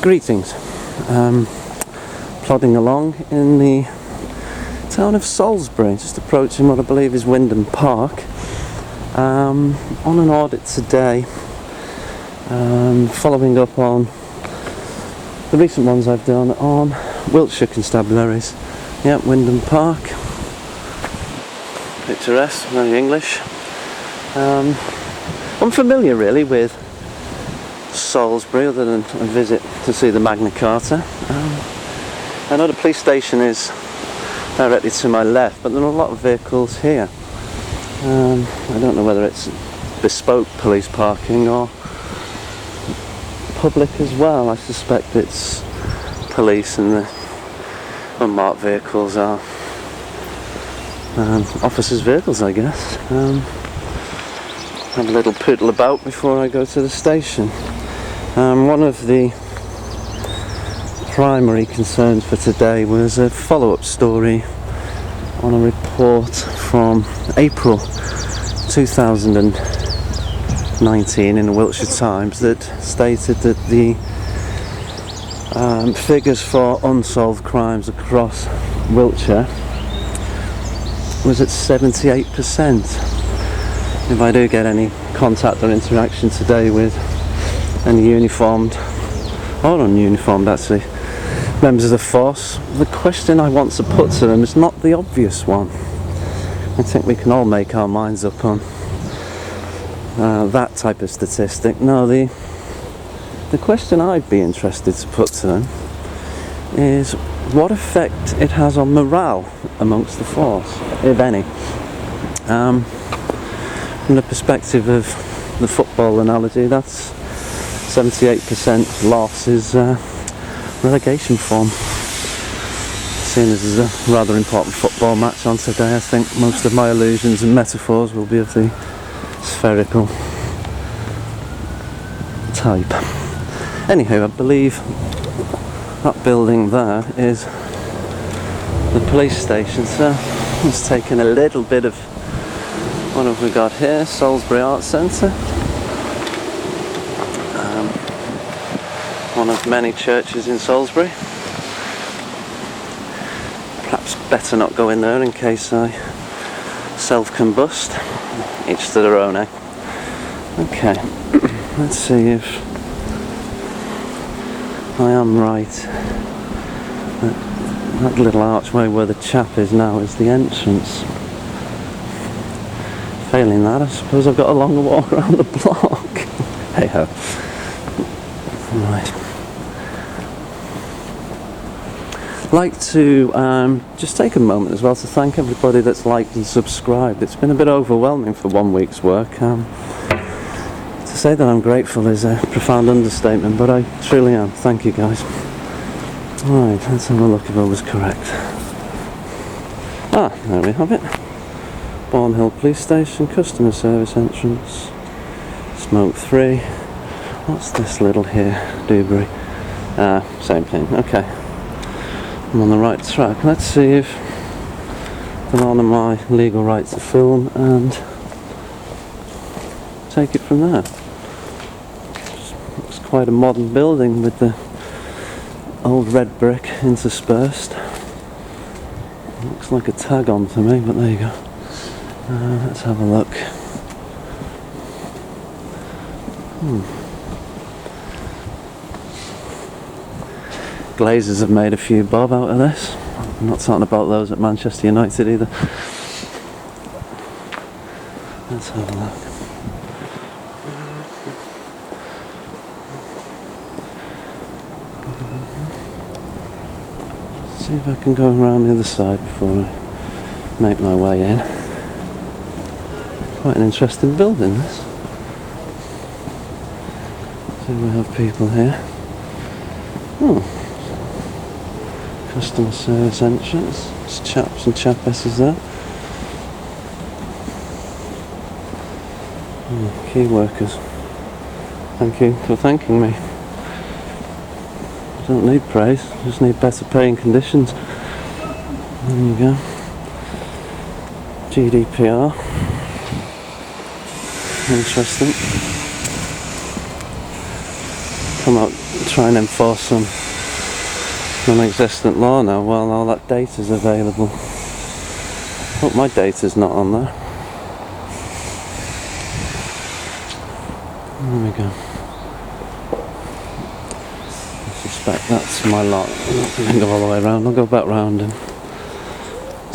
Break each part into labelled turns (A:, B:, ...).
A: Greetings. Plodding along in the town of Salisbury, just approaching what I believe is Wyndham Park. On an audit today, following up on the recent ones I've done on Wiltshire constabularies. Yep, Wyndham Park. Picturesque, very English. Unfamiliar really with Salisbury other than a visit to see the Magna Carta. I know the police station is directly to my left, but there are a lot of vehicles here. I don't know whether it's bespoke police parking or public as well. I suspect it's police, and the unmarked vehicles are officers' vehicles, I guess. Have a little poodle about before I go to the station. One of the primary concerns for today was a follow-up story on a report from April 2019 in the Wiltshire Times that stated that the figures for unsolved crimes across Wiltshire was at 78%. If I do get any contact or interaction today with any uniformed or ununiformed actually members of the force, the question I want to put to them is not the obvious one. I think we can all make our minds up on that type of statistic. No, the question I'd be interested to put to them is what effect it has on morale amongst the force, if any. From the perspective of the football analogy, that's 78% loss is relegation form. Seeing as there's a rather important football match on today, I think most of my allusions and metaphors will be of the spherical type. Anywho, I believe that building there is the police station, so it's taken a little bit of, what have we got here? Salisbury Art Center. One of many churches in Salisbury. Perhaps better not go in there in case I self-combust. Each to their own, eh? Okay, let's see if I am right. That little archway where the chap is now is the entrance. Failing that, I suppose I've got a longer walk around the block. Hey ho. Right. I'd like to just take a moment as well to thank everybody that's liked and subscribed. It's been a bit overwhelming for 1 week's work. To say that I'm grateful is a profound understatement, but I truly am. Thank you guys. Right, let's have a look if I was correct. Ah, there we have it. Bourne Police Station, customer service entrance, smoke 3. What's this little here? Dewberry. Same thing. Okay. I'm on the right track. Let's see if they'll honour my legal right to film and take it from there. It's quite a modern building with the old red brick interspersed. Looks like a tag on to me, but there you go. Let's have a look. Glazers have made a few bob out of this. I'm not talking about those at Manchester United either. Let's have a look. See if I can go around the other side before I make my way in. Quite an interesting building, this. So we have people here. Customer service entrance. There's chaps and chapesses there. Key workers. Thank you for thanking me. I don't need praise, I just need better paying conditions. There you go. GDPR. Interesting. come out and try and enforce some non-existent law now while all that data's available. Hope my data's not on there. There we go. I suspect that's my lot. I'm not going to go all the way around. I'll go back round and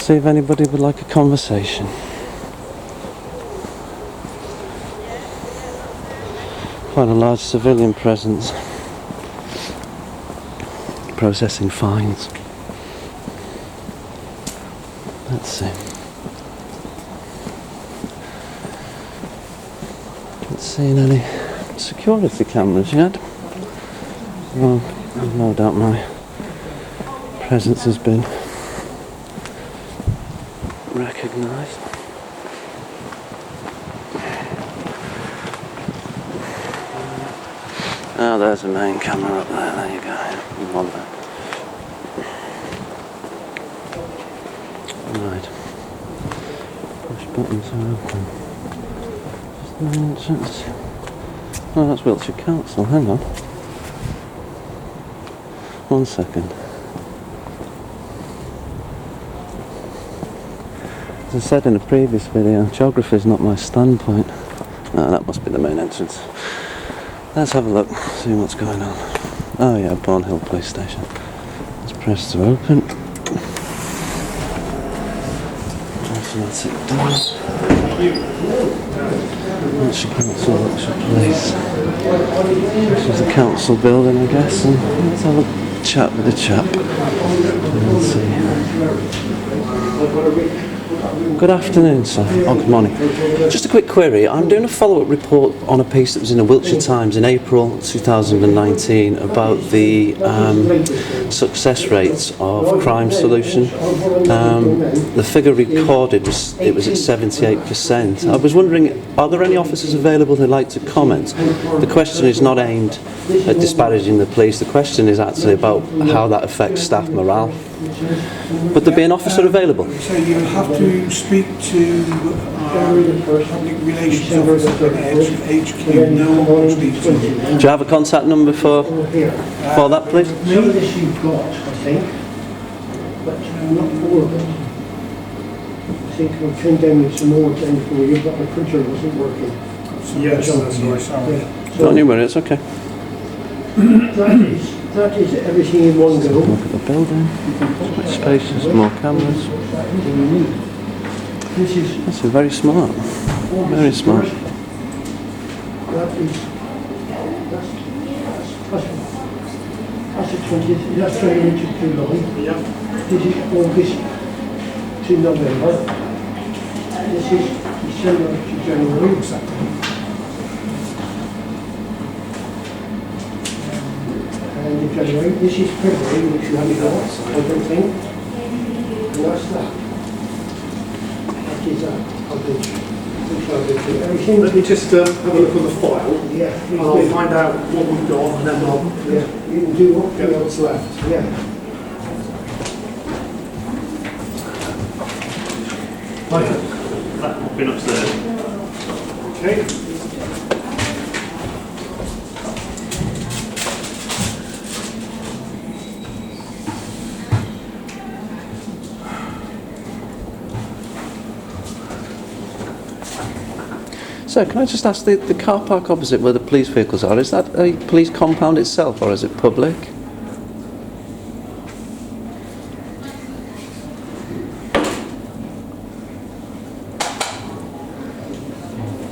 A: see if anybody would like a conversation. Quite a large civilian presence. Processing fines. Let's see. Not seeing any security cameras yet. Well, no doubt my presence has been recognised. Oh, there's a main camera up there. There you go. You want that. Right. Push buttons are open. Just an entrance. Oh, that's Wiltshire Council. Hang on. 1 second. As I said in a previous video, geography is not my standpoint. No, that must be the main entrance. Let's have a look, see what's going on. Oh yeah, Bourne Police Station. Let's press to open. Automatic doors. Wiltshire Council, Wiltshire Police. This is the council building, I guess, and let's have a chat with the chap. Let's see. Good afternoon, sir. Oh, good morning. Just a quick query. I'm doing a follow-up report on a piece that was in the Wiltshire Times in April 2019 about the success rates of crime solution. The figure recorded was at 78%. I was wondering, are there any officers available who'd like to comment? The question is not aimed at disparaging the police. The question is actually about how that affects staff morale. Would there be an officer available?
B: So you have to speak to public relations officer at HQ. No one will speak to you.
A: Do you have a contact number for that, please?
C: Some of this you've got, I think, but not all of it. I think I've turned down with some more things for you, but my printer wasn't working.
B: Yes, that's right, sorry.
A: Don't you worry, it's okay.
C: That is everything in one go.
A: Look at the building. Quite spacious, more cameras.
C: This is
A: That's very smart. Very smart.
C: that's the 20th, that's 20th of July.
B: Yeah.
C: This is August to November. This is December to January. And in January, this is February, which you haven't got, I don't think. And that's that. That is that. Everything.
D: Let me just have a look on the file,
C: Yeah,
D: and I'll find out what we've got, and then I'll
C: yeah, you can do what?
D: get what's left.
C: Yeah.
D: That's been upstairs. Okay.
A: So, can I just ask, the car park opposite where the police vehicles are, is that a police compound itself or is it public?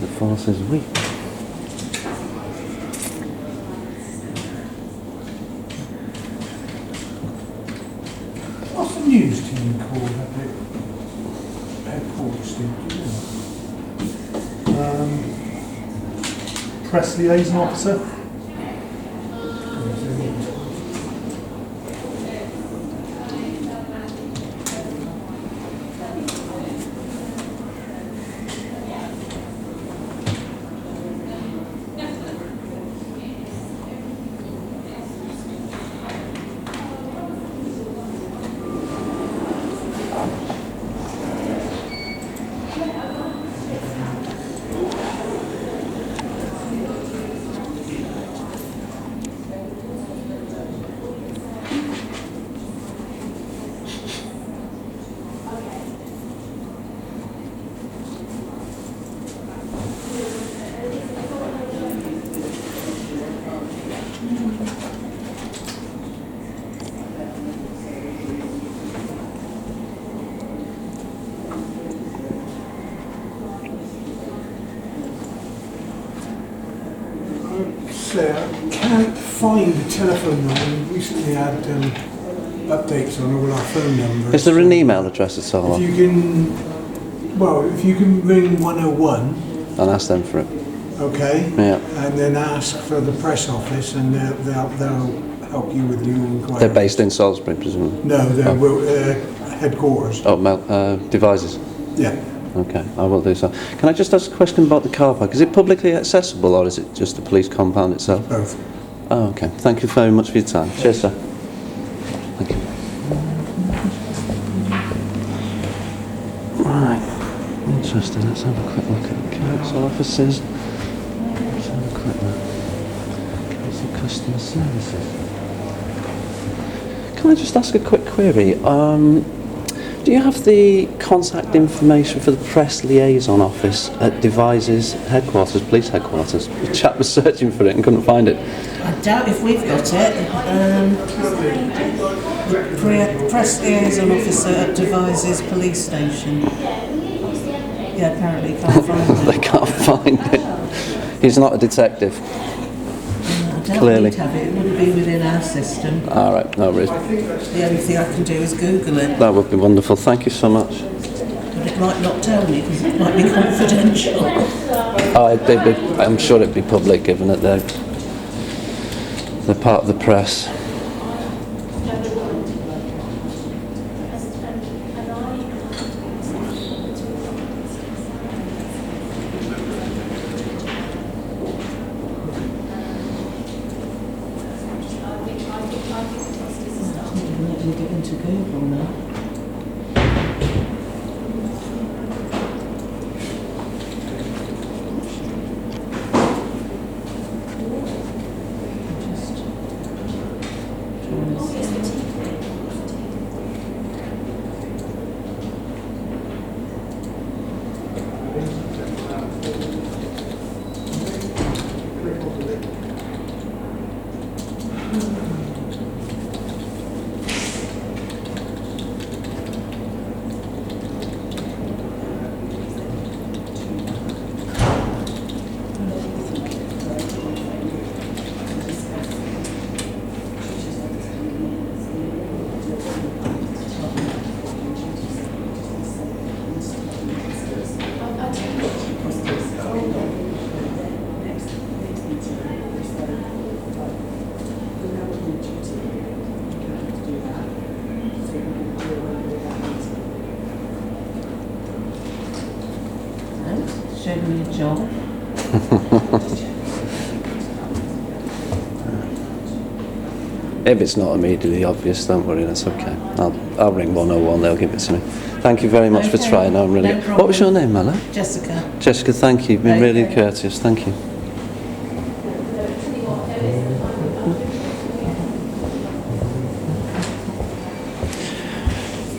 A: The force is weak.
B: What's the news team called at the headquarters, Steve? Do you know?
D: Press liaison officer.
B: can't find the telephone number. We recently had updates on all our phone numbers.
A: Is there an email address at all?
B: If you can, if you can ring 101.
A: And ask them for it.
B: Okay.
A: Yeah.
B: And then ask for the press office, and they'll help you with your inquiry.
A: They're based in Salisbury, presumably?
B: No, they're headquarters.
A: Oh, devices.
B: Yeah.
A: Okay, I will do so. Can I just ask a question about the car park? Is it publicly accessible, or is it just the police compound itself?
B: Both.
A: Oh, okay. Thank you very much for your time. Cheers, sir. Thank you. Right. Interesting. Let's have a quick look at the council offices. Let's have a quick look. Council customer services. Can I just ask a quick query? Do you have the contact information for the press liaison office at Devices headquarters, police headquarters? The chap was searching for it and couldn't find it.
E: I doubt if we've got it. The press liaison officer at Devices police station. Yeah, apparently can't find it.
A: They can't find it. He's not a detective.
E: I doubt
A: Clearly.
E: we'd have it. It wouldn't be within our system.
A: All right, no worries.
E: The only thing I can do is Google it.
A: That would be wonderful. Thank you so much.
E: But it might not tell me because it might be confidential.
A: I'm sure it'd be public, given that they're part of the press.
E: Let me get into Google now. Showed me a job.
A: If it's not immediately obvious, don't worry, that's okay. I'll ring 101, they'll give it to me. Thank you very much for
E: Okay,
A: trying. I'm really.
E: no problem.
A: What was your name, Mella?
E: Jessica.
A: Jessica, thank you. You've been really
E: Okay.
A: courteous. Thank you.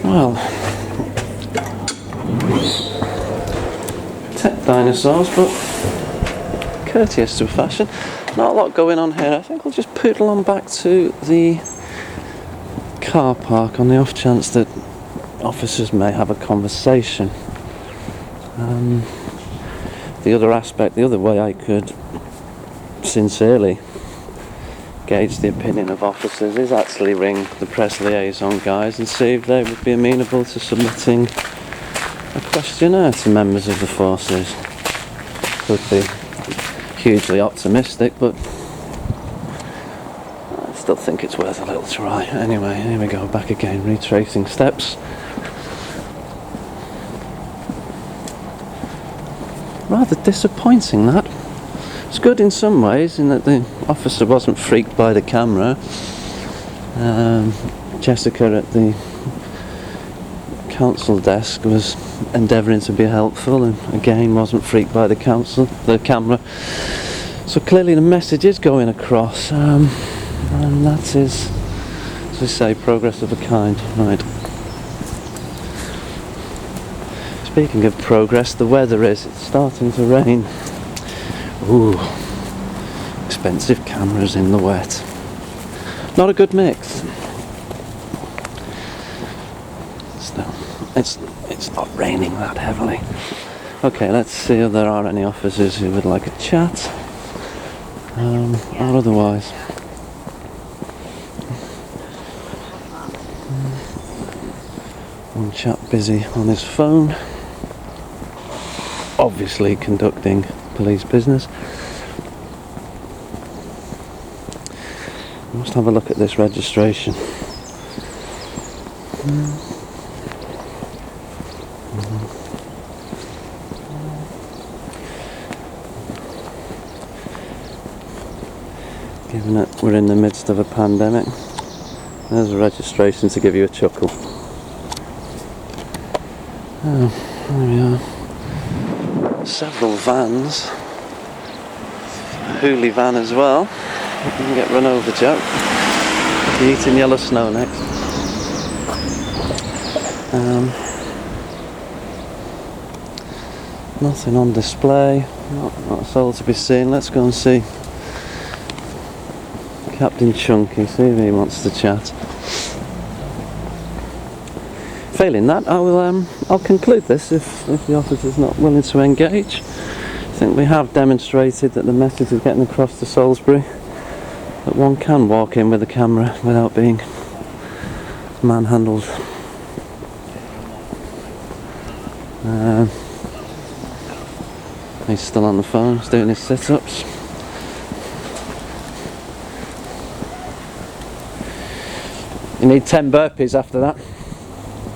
A: Well, tech dinosaurs, but courteous to a fashion. Not a lot going on here. I think we'll just poodle on back to the car park on the off chance that officers may have a conversation. The other aspect, the other way I could sincerely gauge the opinion of officers is actually ring the press liaison guys and see if they would be amenable to submitting a questionnaire to members of the forces. Could be hugely optimistic, but I still think it's worth a little try. Anyway, here we go, back again, retracing steps. Rather disappointing, that. It's good in some ways in that the officer wasn't freaked by the camera. Jessica at the council desk was endeavouring to be helpful and again wasn't freaked by the camera. So clearly the message is going across, and that is, as we say, progress of a kind. Right. Speaking of progress, the weather it's starting to rain. Ooh, expensive cameras in the wet. Not a good mix. Still, it's not raining that heavily. Okay, let's see if there are any officers who would like a chat. or otherwise. One chap busy on his phone, obviously conducting police business. I must have a look at this registration. Given that we're in the midst of a pandemic, there's a registration to give you a chuckle. Oh, there we are. Several vans. A hoolie van as well. You can get run over, Joe. You're eating yellow snow next. Nothing on display. Not a soul to be seen. Let's go and see Captain Chunky, see if he wants to chat. Failing that, I'll conclude this if the officer's not willing to engage. I think we have demonstrated that the message is getting across to Salisbury that one can walk in with a camera without being manhandled. He's still on the phone, he's doing his sit-ups. You need 10 burpees after that.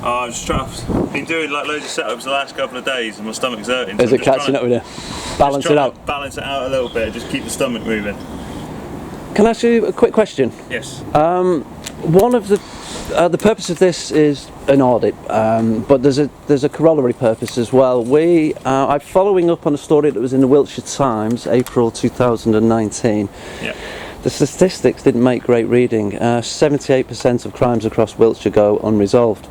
F: Oh, I've been doing like loads of setups the last couple of days and my stomach's hurting.
A: Is it catching up with you? Balance it out.
F: Balance it out a little bit, just keep the stomach moving.
A: Can I ask you a quick question?
F: Yes.
A: One of the purpose of this is an audit, but there's a corollary purpose as well. I'm following up on a story that was in the Wiltshire Times, April 2019.
F: Yeah.
A: The statistics didn't make great reading. 78% of crimes across Wiltshire go unresolved.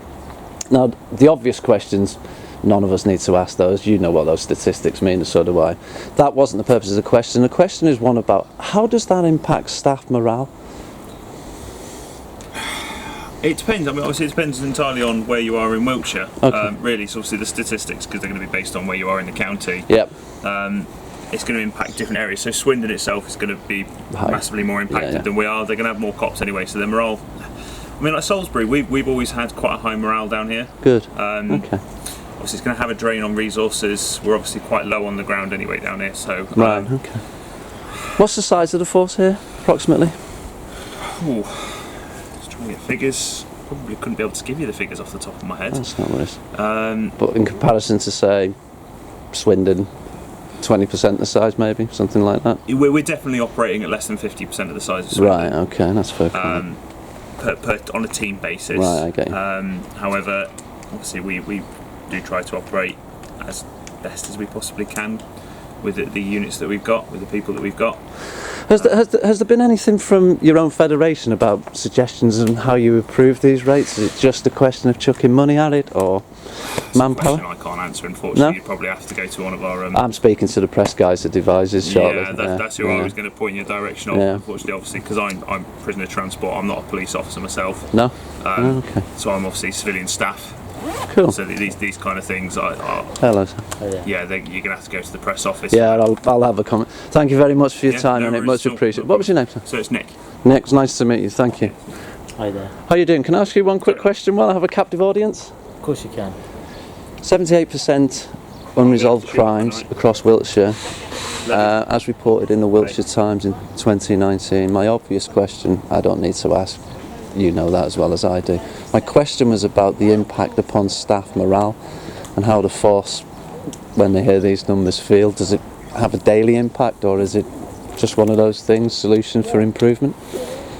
A: Now, the obvious questions, none of us need to ask those. You know what those statistics mean, and so do I. That wasn't the purpose of the question. The question is one about how does that impact staff morale?
F: It depends. I mean, obviously, it depends entirely on where you are in Wiltshire.
A: Okay.
F: Really, it's obviously the statistics because they're going to be based on where you are in the county.
A: Yep.
F: It's going to impact different areas. So Swindon itself is going to be
A: High.
F: massively more impacted
A: Yeah.
F: than we are. They're going to have more cops anyway, so their morale. I mean, like Salisbury, we've always had quite a high morale down here.
A: Good.
F: Obviously,
A: Okay.
F: it's going to have a drain on resources. We're obviously quite low on the ground anyway down here. So
A: Right. Okay. What's the size of the force here, approximately?
F: Just trying to get figures. Probably couldn't be able to give you the figures off the top of my head.
A: That's not worse. But in comparison to, say, Swindon, 20% the size, maybe something like that.
F: We're definitely operating at less than 50% of the size of Swindon.
A: Right. Okay. That's fair.
F: On a team basis.
A: Right, I get you.
F: However, obviously we do try to operate as best as we possibly can with the units that we've got, with the people that we've got.
A: Has there been anything from your own federation about suggestions on how you improve these rates? Is it just a question of chucking money at it, or manpower?
F: That's a question I can't answer, unfortunately.
A: No?
F: You'd probably have to go to one of our...
A: I'm speaking to the press guys at Devices shortly.
F: Yeah, that's who I was going to point in your direction of,
A: Yeah.
F: unfortunately, obviously, because I'm prisoner of transport. I'm not a police officer myself.
A: No? Okay.
F: So I'm obviously civilian staff.
A: Cool.
F: So these kind of things are
A: Hello.
F: you're going to have to go to the press office.
A: Yeah, I'll have a comment. Thank you very much for your
F: Yeah,
A: time,
F: no
A: and it
F: worries
A: much
F: at all.
A: appreciated. What was your name, sir?
F: So it's Nick.
A: Nick, it's nice to meet you. Thank you.
G: Hi there.
A: How you doing? Can I ask you one quick question while I have a captive audience?
G: Of course you can.
A: 78% unresolved crimes across Wiltshire, as reported in the Wiltshire Times in 2019. My obvious question, I don't need to ask, you know that as well as I do. My question was about the impact upon staff morale and how the force, when they hear these numbers, feel. Does it have a daily impact, or is it just one of those things, solution for improvement?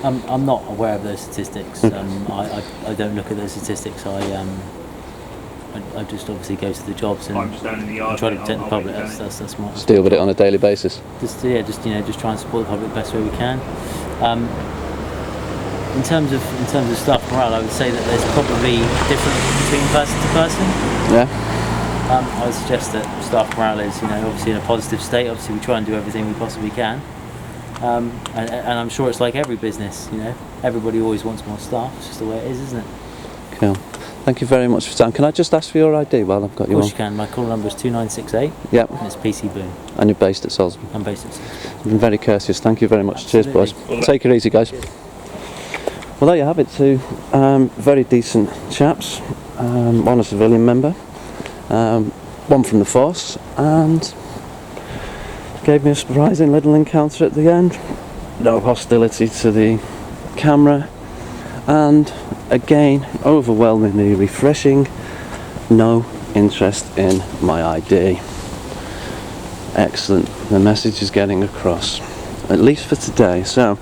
G: I'm not aware of those statistics. I don't look at those statistics. I just obviously go to the jobs and
F: I'm just down in the yard.
G: try to protect the public. That's my
A: Just deal with it on a daily basis.
G: just try and support the public the best way we can. In terms of staff morale, I would say that there's probably difference between person to person.
A: Yeah?
G: I would suggest that staff morale is, obviously in a positive state. Obviously, we try and do everything we possibly can. And I'm sure it's like every business, everybody always wants more staff. It's just the way it is, isn't it?
A: Cool. Thank you very much for your time. Can I just ask for your ID while I've got
G: Of
A: you
G: course
A: on?
G: you can. My call number is 2968
A: Yep,
G: and it's PC Boone.
A: and you're based at Salisbury.
G: I'm based at Salisbury.
A: You've been very courteous. Thank you very much.
G: Absolutely.
A: Cheers, boys. Take it easy, guys. Well, there you have it. Two very decent chaps. One a civilian member, one from the force, and gave me a surprising little encounter at the end. No hostility to the camera, and again, overwhelmingly refreshing. No interest in my ID. Excellent. The message is getting across, at least for today. So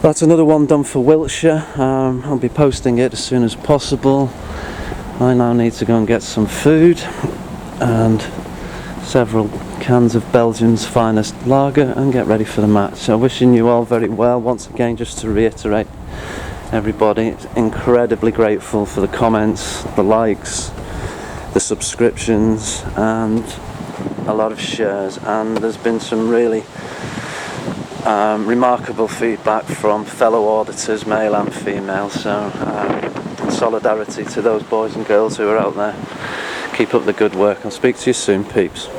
A: that's another one done for Wiltshire. I'll be posting it as soon as possible. I now need to go and get some food and several cans of Belgium's finest lager and get ready for the match. So wishing you all very well. Once again, just to reiterate, everybody, incredibly grateful for the comments, the likes, the subscriptions, and a lot of shares. And there's been some really remarkable feedback from fellow auditors, male and female. So solidarity to those boys and girls who are out there. Keep up the good work. I'll speak to you soon, peeps.